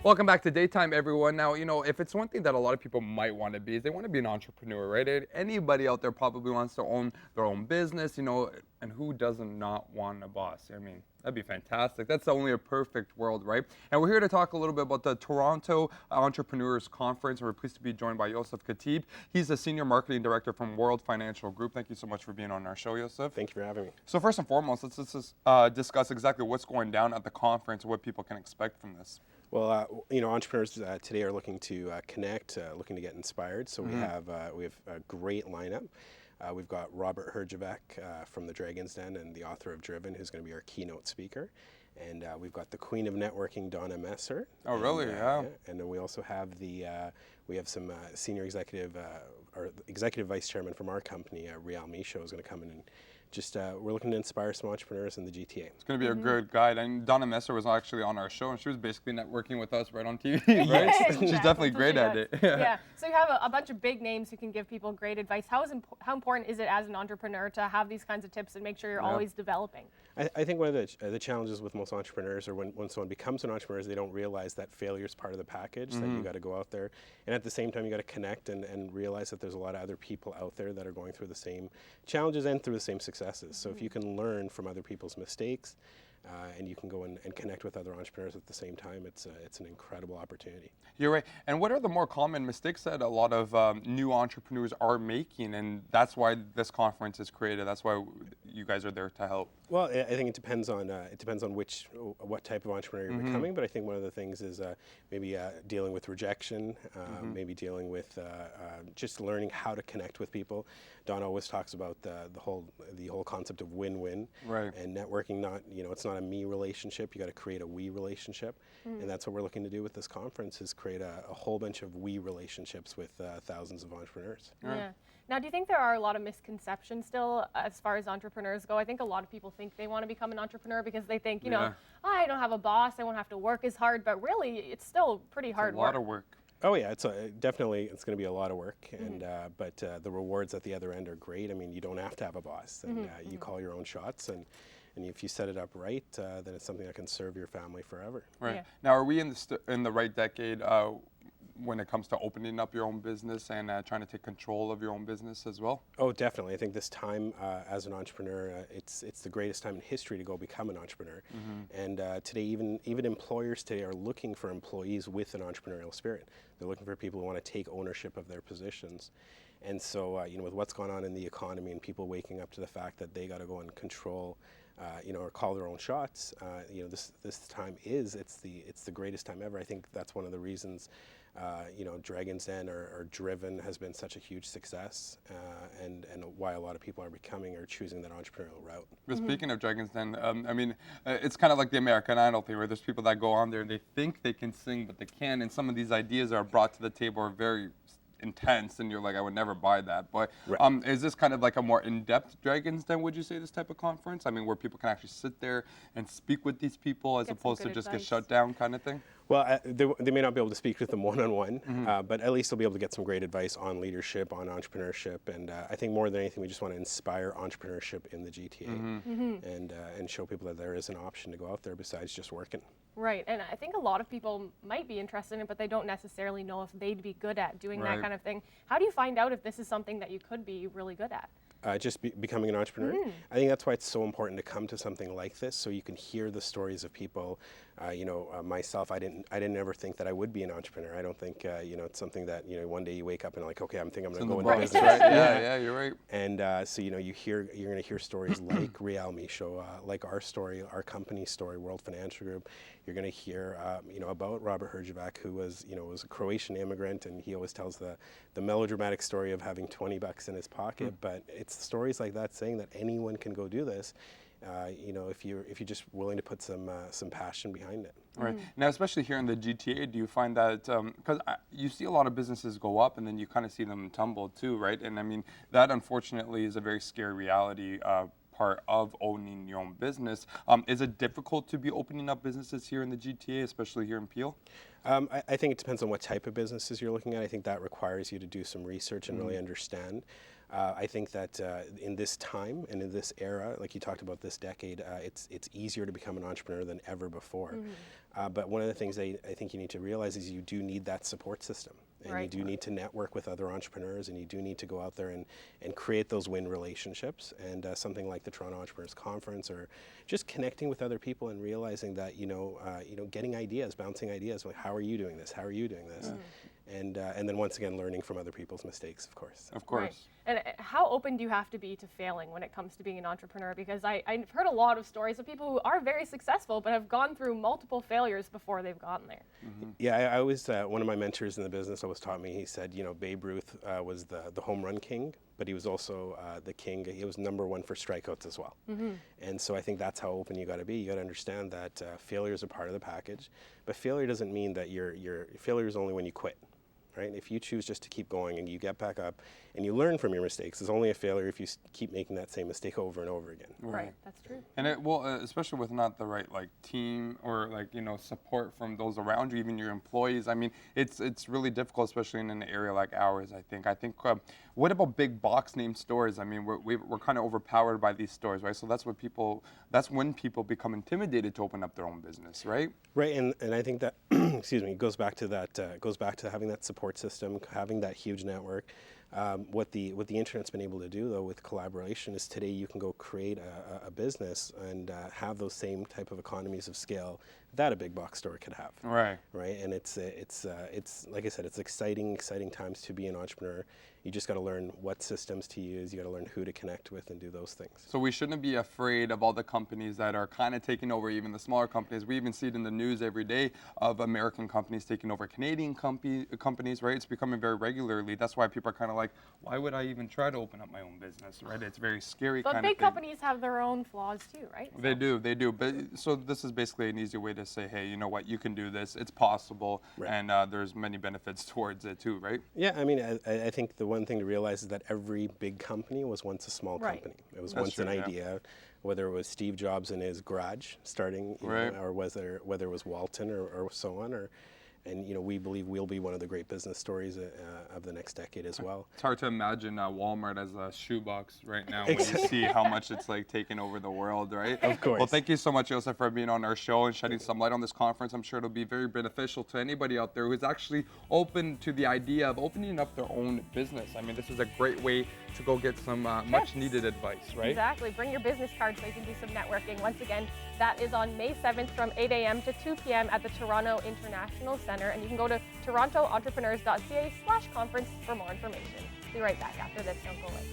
Welcome back to Daytime, everyone. Now, if it's one thing that a lot of people might want to be, is they want to be an entrepreneur, right? Anybody out there probably wants to own their own business, and who doesn't not want a boss? I mean, that'd be fantastic. That's only a perfect world, right? And we're here to talk a little bit about the Toronto Entrepreneurs Conference. We're pleased to be joined by Yousuf Khatib. He's the Senior Marketing Director from World Financial Group. Thank you so much for being on our show, Yousuf. Thank you for having me. So first and foremost, let's discuss exactly what's going down at the conference and what people can expect from this. Well, entrepreneurs today are looking to connect, looking to get inspired. So we have a great lineup. We've got Robert Herjavec from the Dragon's Den and the author of Driven, who's going to be our keynote speaker. And we've got the Queen of Networking, Donna Messer. Oh, really? Yeah. And then we also have we have some senior executive, or executive vice chairman from our company, Rial Michaud, is going to come in and just we're looking to inspire some entrepreneurs in the GTA. It's going to be a good guide. And Donna Messer was actually on our show, and she was basically networking with us right on TV, right? She's definitely great at it. Yeah. So you have a bunch of big names who can give people great advice. How important is it as an entrepreneur to have these kinds of tips and make sure you're always developing? I think one of the challenges with most entrepreneurs, or when someone becomes an entrepreneur, is they don't realize that failure is part of the package, that you got to go out there. And at the same time, you got to connect and realize that there's a lot of other people out there that are going through the same challenges and through the same successes. So if you can learn from other people's mistakes, and you can go and connect with other entrepreneurs at the same time, it's an incredible opportunity. You're right. And what are the more common mistakes that a lot of new entrepreneurs are making? And that's why this conference is created. That's why you guys are there to help. Well, I think it depends on what type of entrepreneur you're becoming. But I think one of the things is maybe dealing with rejection, maybe dealing with just learning how to connect with people. Don always talks about the whole concept of win-win, right? And networking, it's not a me relationship. You got to create a we relationship, and that's what we're looking to do with this conference: is create a whole bunch of we relationships with thousands of entrepreneurs. Yeah. Now, do you think there are a lot of misconceptions still as far as entrepreneurs go? I think a lot of people think they want to become an entrepreneur because they think, I don't have a boss, I won't have to work as hard, but really, it's still pretty hard work. A lot of work. Oh yeah, it's definitely going to be a lot of work, and but the rewards at the other end are great. I mean, you don't have to have a boss, and you call your own shots, and if you set it up right, then it's something that can serve your family forever. Right. Yeah. Now, are we in the right decade when it comes to opening up your own business and trying to take control of your own business as well? Oh, definitely. I think this time as an entrepreneur, it's the greatest time in history to go become an entrepreneur. And today, even employers today are looking for employees with an entrepreneurial spirit. They're looking for people who want to take ownership of their positions. And so, with what's going on in the economy and people waking up to the fact that they got to go and control, or call their own shots, this time it's the greatest time ever. I think that's one of the reasons, Dragon's Den or Driven has been such a huge success, and why a lot of people are choosing that entrepreneurial route. But speaking of Dragon's Den, it's kind of like the American Idol thing, where there's people that go on there and they think they can sing, but they can't, and some of these ideas that are brought to the table are very intense, and you're like, I would never buy that. But right. Is this kind of like a more in-depth Dragon's Den, would you say, this type of conference? I mean, where people can actually sit there and speak with these people as opposed to just get shut down kind of thing? Well, they may not be able to speak with them one-on-one, but at least they'll be able to get some great advice on leadership, on entrepreneurship, and I think more than anything, we just want to inspire entrepreneurship in the GTA and show people that there is an option to go out there besides just working. Right, and I think a lot of people might be interested in it, but they don't necessarily know if they'd be good at doing that kind of thing. How do you find out if this is something that you could be really good at? Becoming an entrepreneur. I think that's why it's so important to come to something like this, so you can hear the stories of people. Myself, I didn't ever think that I would be an entrepreneur. I don't think it's something that one day you wake up and like, okay, I'm going to go into business. Right? Yeah, you're right. And so you're going to hear stories like Rial Michaud, like our story, our company's story, World Financial Group. You're going to hear about Robert Herjavec, who was a Croatian immigrant, and he always tells the melodramatic story of having $20 in his pocket. But it's stories like that saying that anyone can go do this. If you're just willing to put some passion behind it. Right. Now, especially here in the GTA, do you find that, because you see a lot of businesses go up and then you kind of see them tumble too, right? And I mean, that unfortunately is a very scary reality part of owning your own business. Is it difficult to be opening up businesses here in the GTA, especially here in Peel? I think it depends on what type of businesses you're looking at. I think that requires you to do some research and really understand. I think that in this time and in this era, like you talked about this decade, it's easier to become an entrepreneur than ever before. But one of the things I think you need to realize is you do need that support system. And you do need to network with other entrepreneurs, and you do need to go out there and create those win relationships. And something like the Toronto Entrepreneurs Conference, or just connecting with other people and realizing that, getting ideas, bouncing ideas, like, how are you doing this? How are you doing this? And then once again, learning from other people's mistakes, of course. Of course. Right. And how open do you have to be to failing when it comes to being an entrepreneur? Because I've heard a lot of stories of people who are very successful but have gone through multiple failures before they've gotten there. Yeah, I always, one of my mentors in the business always taught me, he said, Babe Ruth was the home run king, but he was also the king. He was #1 for strikeouts as well. And so I think that's how open you got to be. You got to understand that failure is a part of the package, but failure doesn't mean that failure is only when you quit. Right? If you choose just to keep going and you get back up and you learn from your mistakes, it's only a failure if you keep making that same mistake over and over again. Right, that's true. And especially with not the right team or support from those around you, even your employees. I mean, it's really difficult, especially in an area like ours. I think. What about big box name stores? I mean, we're kind of overpowered by these stores, right? So that's when people become intimidated to open up their own business, right? Right, and I think that excuse me, goes back to that. Goes back to having that support system, having that huge network. What the internet's been able to do, though, with collaboration, is today you can go create a business and have those same type of economies of scale that a big box store could have. Right. Right, and it's like I said, it's exciting times to be an entrepreneur. You just got to learn what systems to use. You got to learn who to connect with and do those things. So we shouldn't be afraid of all the companies that are kind of taking over, even the smaller companies. We even see it in the news every day of American companies taking over Canadian companies, right? It's becoming very regularly. That's why people are kind of like, why would I even try to open up my own business, right? It's very scary But kind of thing. big companies have their own flaws too, right? They do. But so this is basically an easy way to say, hey, you know what, you can do this. It's possible, and there's many benefits towards it too, right? Yeah, I mean, I think the one thing to realize is that every big company was once a small company. It was once an idea, whether it was Steve Jobs in his garage starting, or whether it was Walton or so on, and we believe we'll be one of the great business stories of the next decade as well. It's hard to imagine Walmart as a shoebox right now when you see how much it's taking over the world, right? Of course. Well, thank you so much, Yousuf, for being on our show and shedding some light on this conference. I'm sure it'll be very beneficial to anybody out there who's actually open to the idea of opening up their own business. I mean, this is a great way to go get some much needed advice, right? Exactly. Bring your business card so you can do some networking. Once again, that is on May 7th from 8 a.m. to 2 p.m. at the Toronto International Centre. And you can go to torontoentrepreneurs.ca/conference for more information. Be right back after this. Don't go away.